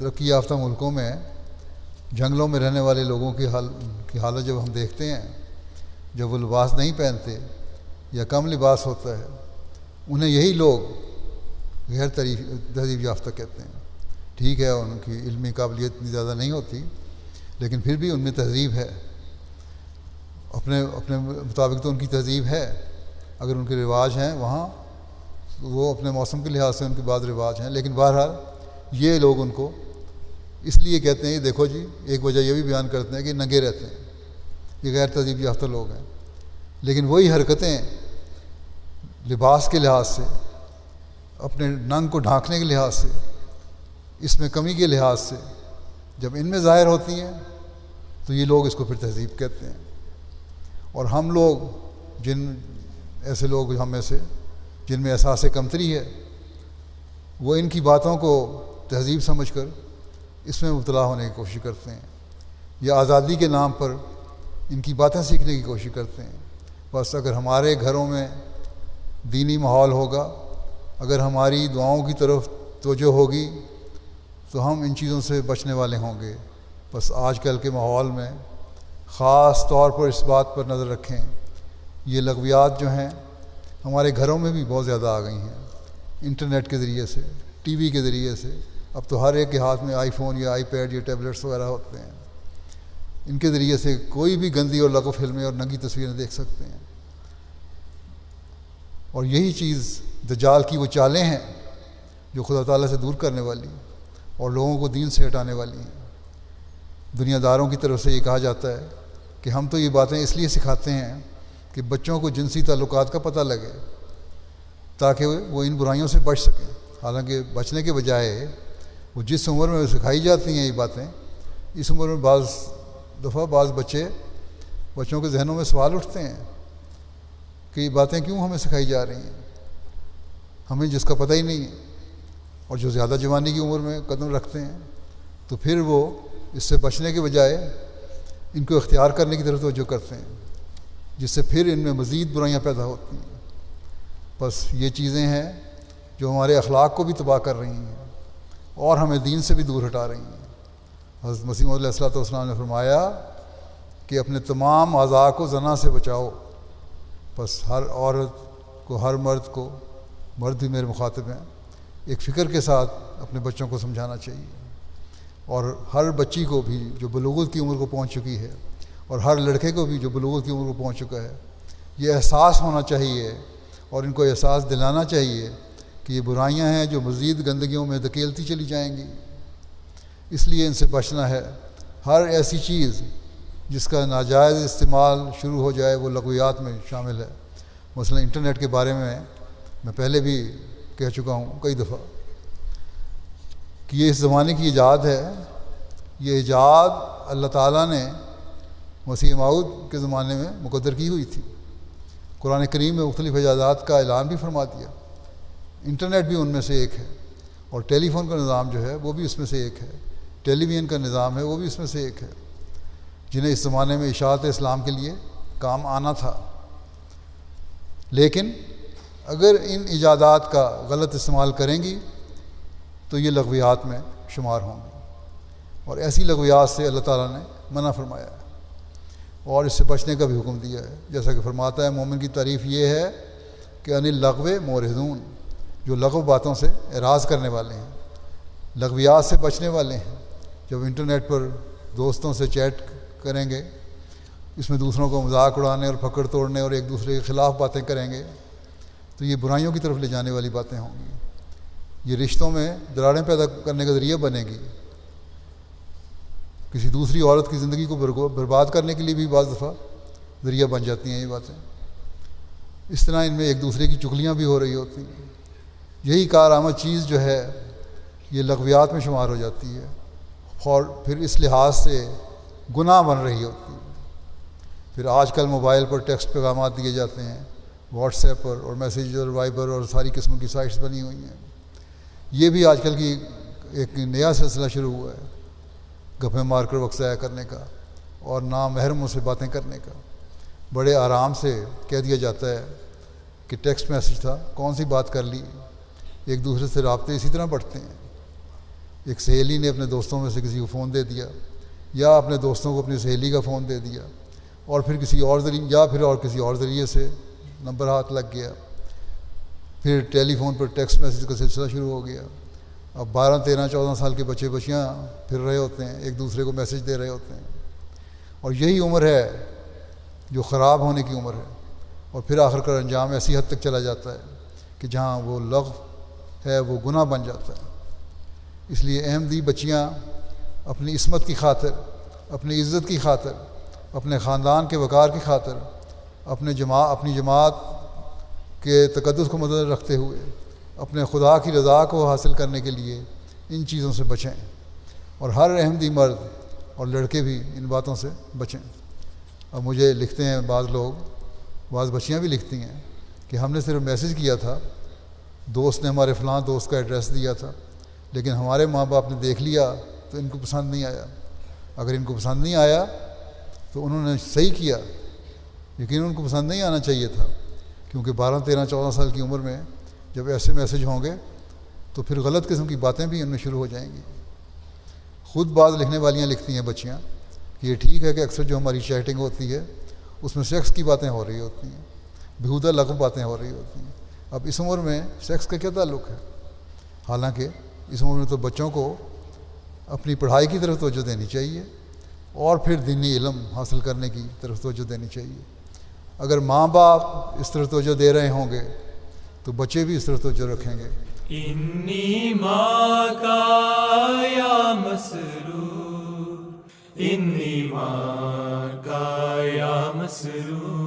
ترقی یافتہ ملکوں میں جنگلوں میں رہنے والے لوگوں کی حالت جب ہم دیکھتے ہیں، جب وہ لباس نہیں پہنتے یا کم لباس ہوتا ہے، انہیں یہی لوگ غیر تہذیب یافتہ کہتے ہیں۔ ٹھیک ہے، ان کی علمی قابلیت اتنی زیادہ نہیں ہوتی، لیکن پھر بھی ان میں تہذیب ہے، اپنے مطابق تو ان کی تہذیب ہے۔ اگر ان کے رواج ہیں وہاں، وہ اپنے موسم کے لحاظ سے ان کے بعض رواج ہیں، لیکن بہرحال یہ لوگ ان کو اس لیے کہتے ہیں، دیکھو جی، ایک وجہ یہ بھی بیان کرتے ہیں کہ ننگے رہتے ہیں، یہ غیر تہذیب یافتہ لوگ ہیں۔ لیکن وہی حرکتیں لباس کے لحاظ سے، اپنے ننگ کو ڈھانکنے کے لحاظ سے، اس میں کمی کے لحاظ سے جب ان میں ظاہر ہوتی ہیں تو یہ لوگ اس کو پھر تہذیب کہتے ہیں۔ اور ہم لوگ ایسے لوگ ہم میں سے جن میں احساس کمتری ہے، وہ ان کی باتوں کو تہذیب سمجھ کر اس میں مبتلا ہونے کی کوشش کرتے ہیں، یا آزادی کے نام پر ان کی باتیں سیکھنے کی کوشش کرتے ہیں۔ بس اگر ہمارے گھروں میں دینی ماحول ہوگا، اگر ہماری دعاؤں کی طرف توجہ ہوگی تو ہم ان چیزوں سے بچنے والے ہوں گے۔ بس آج کل کے ماحول میں خاص طور پر اس بات پر نظر رکھیں، یہ لغویات جو ہیں ہمارے گھروں میں بھی بہت زیادہ آ گئی ہیں، انٹرنیٹ کے ذریعے سے، ٹی وی کے ذریعے سے۔ اب تو ہر ایک کے ہاتھ میں آئی فون یا آئی پیڈ یا ٹیبلٹس وغیرہ ہوتے ہیں، ان کے ذریعے سے کوئی بھی گندی اور لغو فلمیں اور ننگی تصویریں دیکھ سکتے ہیں۔ اور یہی چیز دجال کی وہ چالیں ہیں جو خدا تعالیٰ سے دور کرنے والی اور لوگوں کو دین سے ہٹانے والی ہیں۔ دنیا داروں کی طرف سے یہ کہا جاتا ہے کہ ہم تو یہ باتیں اس لیے سکھاتے ہیں کہ بچوں کو جنسی تعلقات کا پتہ لگے، تاکہ وہ ان برائیوں سے بچ سکیں۔ حالانکہ بچنے کے بجائے وہ جس عمر میں سکھائی جاتی ہیں یہ باتیں، اس عمر میں بعض دفعہ بچوں کے ذہنوں میں سوال اٹھتے ہیں کہ یہ باتیں کیوں ہمیں سکھائی جا رہی ہیں، ہمیں جس کا پتہ ہی نہیں ہے۔ اور جو زیادہ جوانی کی عمر میں قدم رکھتے ہیں تو پھر وہ اس سے بچنے کے بجائے ان کو اختیار کرنے کی طرف توجہ کرتے ہیں، جس سے پھر ان میں مزید برائیاں پیدا ہوتی ہیں۔ بس یہ چیزیں ہیں جو ہمارے اخلاق کو بھی تباہ کر رہی ہیں اور ہمیں دین سے بھی دور ہٹا رہی ہیں۔ حضرت مسیح موعود علیہ السلام نے فرمایا کہ اپنے تمام اعضاء کو زنا سے بچاؤ۔ بس ہر عورت کو، ہر مرد کو، مرد بھی میرے مخاطب ہیں، ایک فکر کے ساتھ اپنے بچوں کو سمجھانا چاہیے، اور ہر بچی کو بھی جو بلوغت کی عمر کو پہنچ چکی ہے، اور ہر لڑکے کو بھی جو بلوغت کی عمر کو پہنچ چکا ہے، یہ احساس ہونا چاہیے اور ان کو احساس دلانا چاہیے کہ یہ برائیاں ہیں جو مزید گندگیوں میں دھکیلتی چلی جائیں گی، اس لیے ان سے بچنا ہے۔ ہر ایسی چیز جس کا ناجائز استعمال شروع ہو جائے وہ لغویات میں شامل ہے۔ مثلا انٹرنیٹ کے بارے میں پہلے بھی کہہ چکا ہوں کئی دفعہ کہ یہ اس زمانے کی ایجاد ہے۔ یہ ایجاد اللہ تعالیٰ نے مسیح موعود کے زمانے میں مقدر کی ہوئی تھی۔ قرآن کریم میں مختلف ایجادات کا اعلان بھی فرما دیا، انٹرنیٹ بھی ان میں سے ایک ہے، اور ٹیلی فون کا نظام جو ہے وہ بھی اس میں سے ایک ہے، ٹیلی ویژن کا نظام ہے وہ بھی اس میں سے ایک ہے، جنہیں اس زمانے میں اشاعت اسلام کے لیے کام آنا تھا۔ لیکن اگر ان ایجادات کا غلط استعمال کریں گی تو یہ لغویات میں شمار ہوں گی، اور ایسی لغویات سے اللہ تعالیٰ نے منع فرمایا ہے اور اس سے بچنے کا بھی حکم دیا ہے۔ جیسا کہ فرماتا ہے مومن کی تعریف یہ ہے کہ ان اللغو معرضون، جو لغو باتوں سے اعراض کرنے والے ہیں، لغویات سے بچنے والے ہیں۔ جب انٹرنیٹ پر دوستوں سے چیٹ کریں گے، اس میں دوسروں کو مذاق اڑانے اور پھکڑ توڑنے اور ایک دوسرے کے خلاف باتیں کریں گے تو یہ برائیوں کی طرف لے جانے والی باتیں ہوں گی، یہ رشتوں میں دراڑیں پیدا کرنے کا ذریعہ بنے گی، کسی دوسری عورت کی زندگی کو برباد کرنے کے لیے بھی بعض دفعہ ذریعہ بن جاتی ہیں یہ باتیں۔ اس طرح ان میں ایک دوسرے کی چغلیاں بھی ہو رہی ہوتی ہیں۔ یہی کارآمد چیز جو ہے یہ لغویات میں شمار ہو جاتی ہے اور پھر اس لحاظ سے گناہ بن رہی ہوتی ہے۔ پھر آج کل موبائل پر ٹیکسٹ پیغامات دیے جاتے ہیں، واٹس ایپ پر اور میسیجر، وائبر اور ساری قسم کی سائٹس بنی ہوئی ہیں۔ یہ بھی آج کل کی ایک نیا سلسلہ شروع ہوا ہے، گپیں مار کر وقت ضائع کرنے کا اور نامحرموں سے باتیں کرنے کا۔ بڑے آرام سے کہہ دیا جاتا ہے کہ ٹیکسٹ میسیج تھا، کون سی بات کر لی، ایک دوسرے سے رابطے اسی طرح بڑھتے ہیں۔ ایک سہیلی نے اپنے دوستوں میں سے کسی کو فون دے دیا، یا اپنے دوستوں کو اپنی سہیلی کا فون دے دیا، اور پھر کسی اور ذریعے یا پھر اور کسی اور ذریعے سے نمبر ہاتھ لگ گیا، پھر ٹیلی فون پر ٹیکسٹ میسیج کا سلسلہ شروع ہو گیا۔ اب 12 13 14 سال کے بچے بچیاں پھر رہے ہوتے ہیں، ایک دوسرے کو میسیج دے رہے ہوتے ہیں، اور یہی عمر ہے جو خراب ہونے کی عمر ہے، اور پھر آخر کار انجام ایسی حد تک چلا جاتا ہے کہ جہاں وہ لغو ہے وہ گناہ بن جاتا ہے۔ اس لیے احمدی بچیاں اپنی عصمت کی خاطر، اپنی عزت کی خاطر، اپنے خاندان کے وقار کی خاطر، اپنی جماعت کے تقدس کو مد نظر رکھتے ہوئے اپنے خدا کی رضا کو حاصل کرنے کے لیے ان چیزوں سے بچیں، اور ہر احمدی مرد اور لڑکے بھی ان باتوں سے بچیں۔ اب مجھے لکھتے ہیں بعض لوگ، بعض بچیاں بھی لکھتی ہیں کہ ہم نے صرف میسیج کیا تھا، دوست نے ہمارے فلاں دوست کا ایڈریس دیا تھا، لیکن ہمارے ماں باپ نے دیکھ لیا تو ان کو پسند نہیں آیا۔ اگر ان کو پسند نہیں آیا تو انہوں نے صحیح کیا، لیکن ان کو پسند نہیں آنا چاہیے تھا، کیونکہ 12 13 14 سال کی عمر میں جب ایسے میسیج ہوں گے تو پھر غلط قسم کی باتیں بھی ان میں شروع ہو جائیں گی۔ خود بعض لکھنے والیاں لکھتی ہیں بچیاں کہ یہ ٹھیک ہے کہ اکثر جو ہماری چیٹنگ ہوتی ہے اس میں سیکس کی باتیں ہو رہی ہوتی ہیں، بیہودہ لغو باتیں ہو رہی ہوتی ہیں۔ اب اس عمر میں سیکس کا کیا تعلق ہے؟ حالانکہ اس عمر میں تو بچوں کو اپنی پڑھائی کی طرف توجہ دینی چاہیے، اور پھر دینی علم حاصل کرنے کی طرف توجہ دینی چاہیے۔ اگر ماں باپ اس طرف توجہ دے رہے ہوں گے تو بچے بھی اس طرف توجہ رکھیں گے۔ انی ماں کا یا مسرور، انی ماں کا یا مسرور۔